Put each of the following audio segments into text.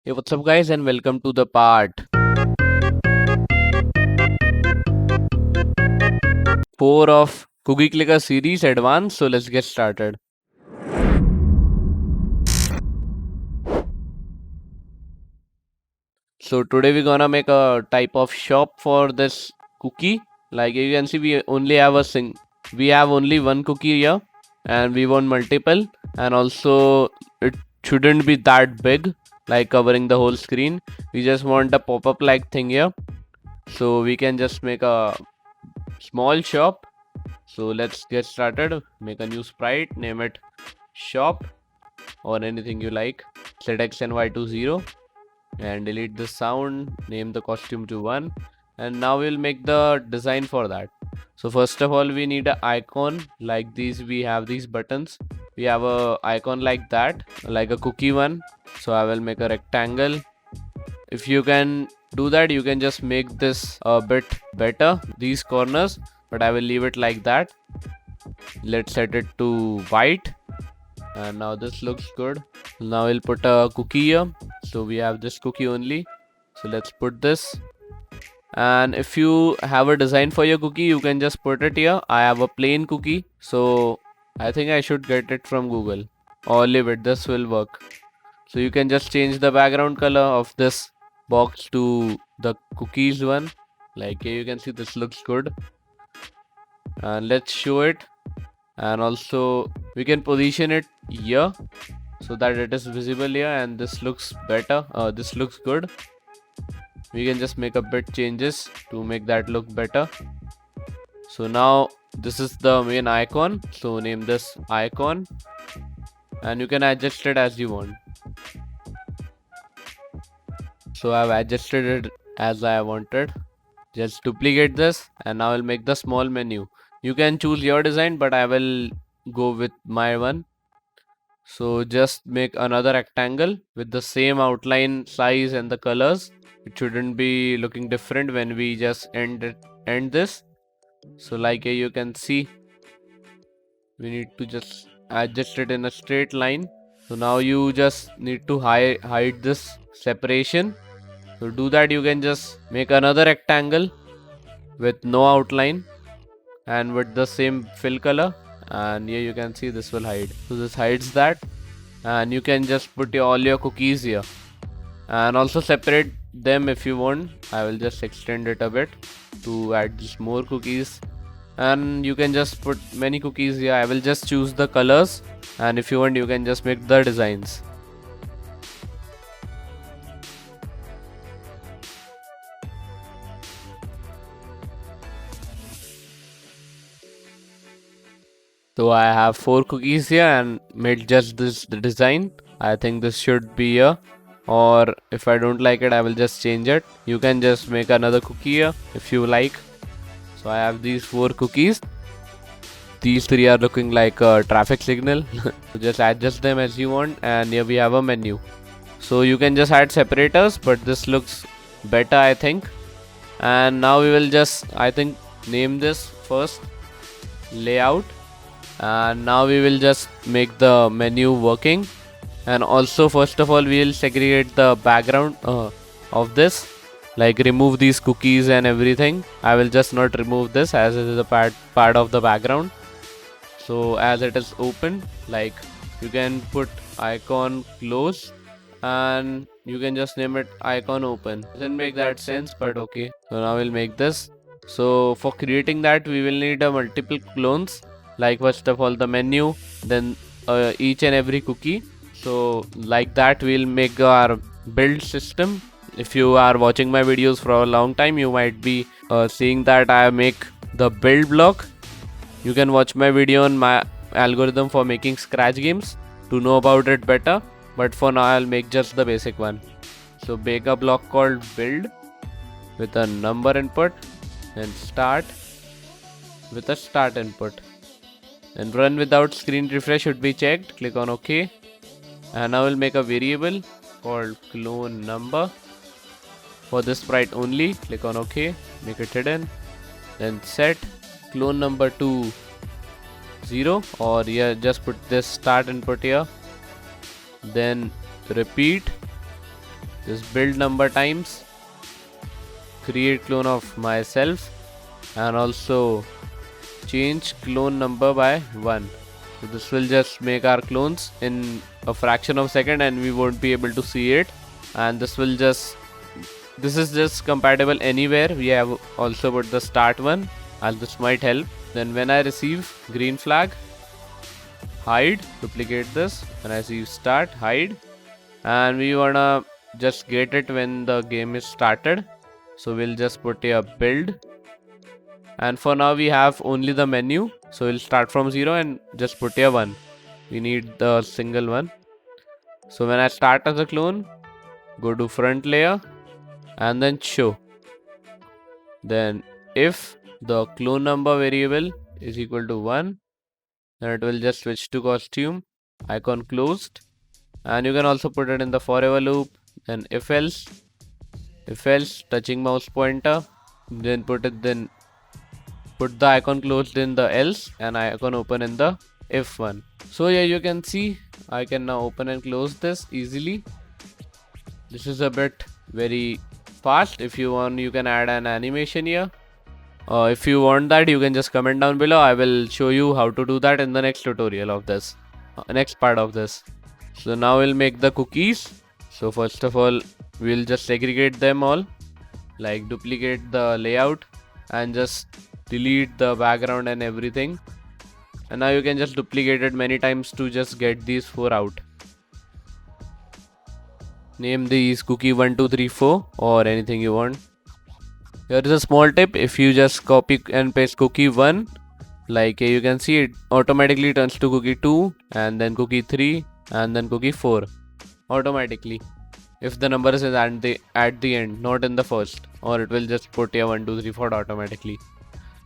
Hey, what's up, guys, and welcome to the part 4 of Cookie Clicker series Advanced. So, let's get started. So, today we're gonna make a type of shop for this cookie. Like you can see, we have only one cookie here, and we want multiple, and also it shouldn't be that big, like covering the whole screen. We just want a pop-up like thing here, so we can just make a small shop. So let's get started. Make a new sprite, name it shop or anything you like. Set X and Y to 0 and delete the sound, name the costume to 1, and now we'll make the design for that. So first of all, we need an icon like these. We have these buttons. We have a icon like that, like a cookie one. So I will make a rectangle. If you can do that, you can just make this a bit better, these corners, but I will leave it like that. Let's set it to white, and now this looks good. Now we'll put a cookie here. So we have this cookie only, so let's put this. And if you have a design for your cookie, you can just put it here. I have a plain cookie, so I think I should get it from Google or leave it. This will work. So you can just change the background color of this box to the cookies one. Like here you can see this looks good, and let's show it. And also we can position it here so that it is visible here, and this looks better. This looks good. We can just make a bit changes to make that look better. So now this is the main icon, so name this icon, and you can adjust it as you want. So I've adjusted it as I wanted. Just duplicate this, and now I'll make the small menu. You can choose your design, but I will go with my one. So just make another rectangle with the same outline, size, and the colors. It shouldn't be looking different when we just end this. So like here you can see, we need to just adjust it in a straight line. So now you just need to hide this separation. To do that, you can just make another rectangle with no outline and with the same fill color, and here you can see this will hide. So this hides that, and you can just put all your cookies here and also separate them if you want. I will just extend it a bit to add just more cookies, and you can just put many cookies here. I will just choose the colors, and if you want, you can just make the designs. So I have 4 cookies here and made just this the design. I think this should be here, or if I don't like it, I will just change it. You can just make another cookie here if you like. So I have these 4 cookies. These 3 are looking like a traffic signal. So just adjust them as you want, and here we have a menu. So you can just add separators, but this looks better, I think. And now we will just, I think, name this first layout, and now we will just make the menu working. And also first of all, we will segregate the background of this, like remove these cookies and everything. I will just not remove this as it is a part of the background. So as it is open, like you can put icon close, and you can just name it icon open. Doesn't make that sense, but okay. So now we'll make this. So for creating that, we will need a multiple clones, like first of all the menu, then each and every cookie. So like that we'll make our build system. If you are watching my videos for a long time, you might be seeing that I make the build block. You can watch my video on my algorithm for making scratch games to know about it better, but for now I'll make just the basic one. So make a block called build with a number input, and start with a start input, and run without screen refresh should be checked. Click on OK, and now we'll make a variable called clone number for this sprite only. Click on OK, make it hidden, then set clone number to 0, or yeah, just put this start input here, then repeat this build number times create clone of myself, and also change clone number by 1. So this will just make our clones in a fraction of a second and we won't be able to see it. And this is just compatible anywhere. We have also put the start one, as this might help. Then when I receive green flag, hide, duplicate this. When I receive start, hide. And we wanna just get it when the game is started. So we'll just put a build. And for now we have only the menu. So we'll start from 0 and just put a 1. We need the single one. So when I start as a clone, go to front layer and then show. Then if the clone number variable is equal to 1, then it will just switch to costume, icon closed. And you can also put it in the forever loop. Then if else touching mouse pointer, then put the icon closed in the else and icon open in the if one. So yeah, you can see I can now open and close this easily. This is a bit very fast. If you want, you can add an animation here. If you want that, you can just comment down below. I will show you how to do that in the next tutorial of this, next part of this. So now we'll make the cookies. So first of all, we'll just segregate them all, like duplicate the layout and just delete the background and everything. And now you can just duplicate it many times to just get these 4 out. Name these cookie 1 2 3 4 or anything you want. Here is a small tip. If you just copy and paste cookie 1, like you can see, it automatically turns to cookie 2 and then cookie 3 and then cookie 4 automatically, if the number is at the end, not in the first, or it will just put a 1 2 3 4 automatically.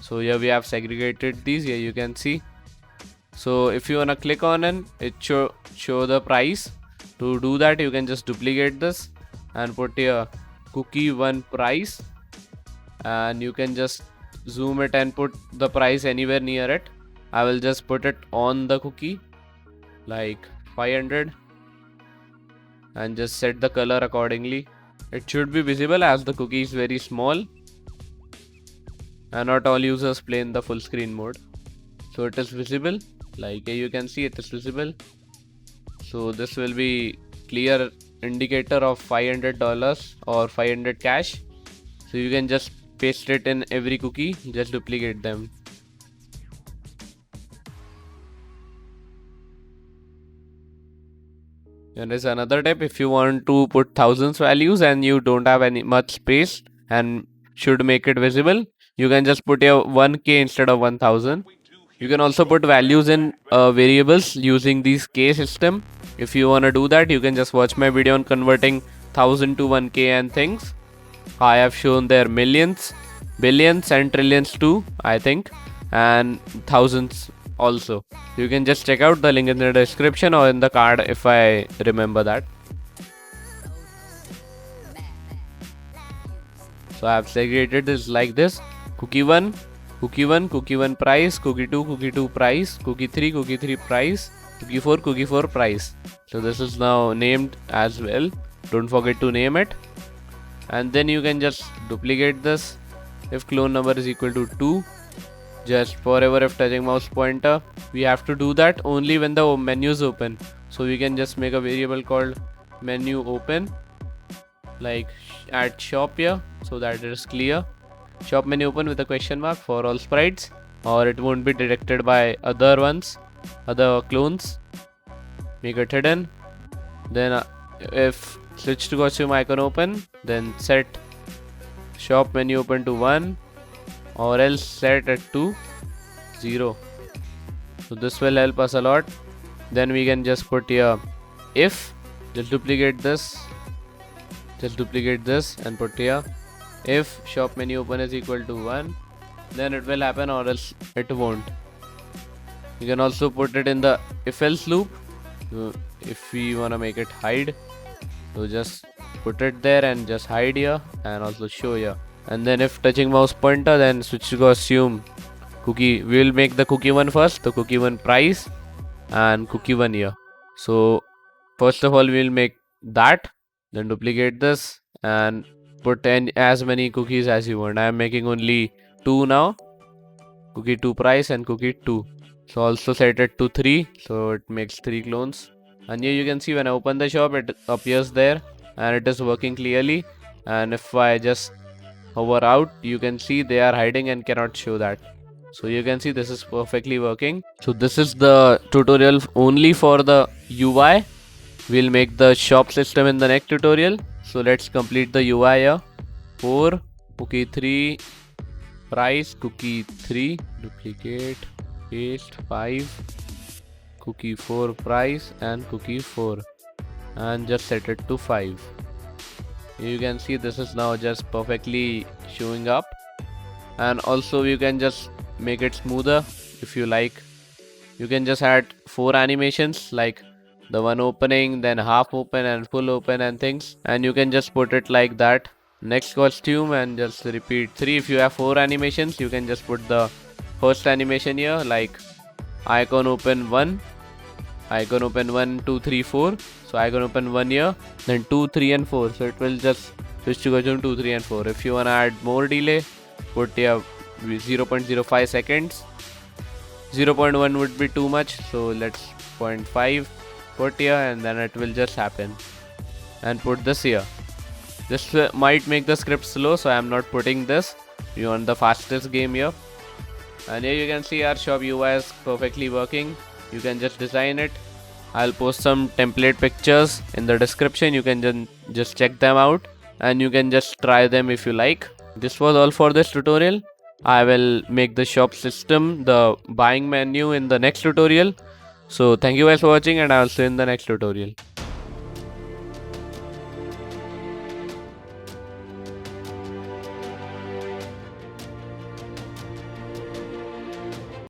So here we have segregated these. Here you can see. So if you wanna click on it show the price. To do that, you can just duplicate this and put a cookie 1 price, and you can just zoom it and put the price anywhere near it. I will just put it on the cookie like 500 and just set the color accordingly. It should be visible as the cookie is very small and not all users play in the full screen mode. So it is visible, like you can see it is visible. So this will be clear indicator of $500 or 500 cash. So you can just paste it in every cookie, just duplicate them. There is another tip. If you want to put thousands values and you don't have any much space and should make it visible, you can just put a 1k instead of 1000. You can also put values in variables using this k system. If you want to do that, you can just watch my video on converting 1000 to 1k and things. I have shown there millions, billions and trillions too, I think, and thousands also. You can just check out the link in the description or in the card if I remember that. So I have segregated this like this: cookie 1, cookie 1, cookie 1 price, cookie 2, cookie 2 price, cookie 3 price, cookie 4 price. So this is now named as well. Don't forget to name it. And then you can just duplicate this. If clone number is equal to 2, just forever if touching mouse pointer. We have to do that only when the menu is open. So we can just make a variable called menu open, like at shop here, so that it is clear. Shop menu open with a question mark for all sprites, or it won't be detected by other clones. Make it hidden. Then if switch to costume icon open, then set shop menu open to 1, or else set it to 0. So this will help us a lot. Then we can just put here if, just duplicate this and put here if shop menu open is equal to 1, then it will happen, or else it won't. You can also put it in the if else loop. If we wanna make it hide, so just put it there and just hide here and also show here. And then if touching mouse pointer, then switch to costume cookie. We will make the cookie 1 first, the cookie 1 price and cookie 1 here. So first of all, we will make that Then duplicate this and put in as many cookies as you want. I am making only 2 now. Cookie 2 price and cookie 2. So also set it to 3, so it makes 3 clones. And here you can see when I open the shop, it appears there and it is working clearly. And if I just hover out, you can see they are hiding and cannot show that. So you can see this is perfectly working. So this is the tutorial only for the UI. We'll make the shop system in the next tutorial. So let's complete the UI here. 4, cookie 3, price, cookie 3, duplicate, paste, 5, cookie 4 price and cookie 4, and just set it to 5. You can see this is now just perfectly showing up, and also you can just make it smoother if you like. You can just add 4 animations like the one opening, then half open and full open and things, and you can just put it like that. Next costume and just repeat 3. If you have 4 animations, you can just put the first animation here like icon open 1, icon open 1, 2, 3, 4. So icon open 1 here, then 2, 3 and 4. So it will just switch to costume 2, 3 and 4. If you want to add more delay, put here 0.05 seconds. 0.1 would be too much, so let's 0.5 put here, and then it will just happen. And put this here. This might make the script slow, so I am not putting this. You want the fastest game here. And here you can see our shop UI is perfectly working. You can just design it. I'll post some template pictures in the description. You can just check them out and you can just try them if you like. This was all for this tutorial. I will make the shop system, the buying menu in the next tutorial. So thank you guys for watching, and I'll see you in the next tutorial.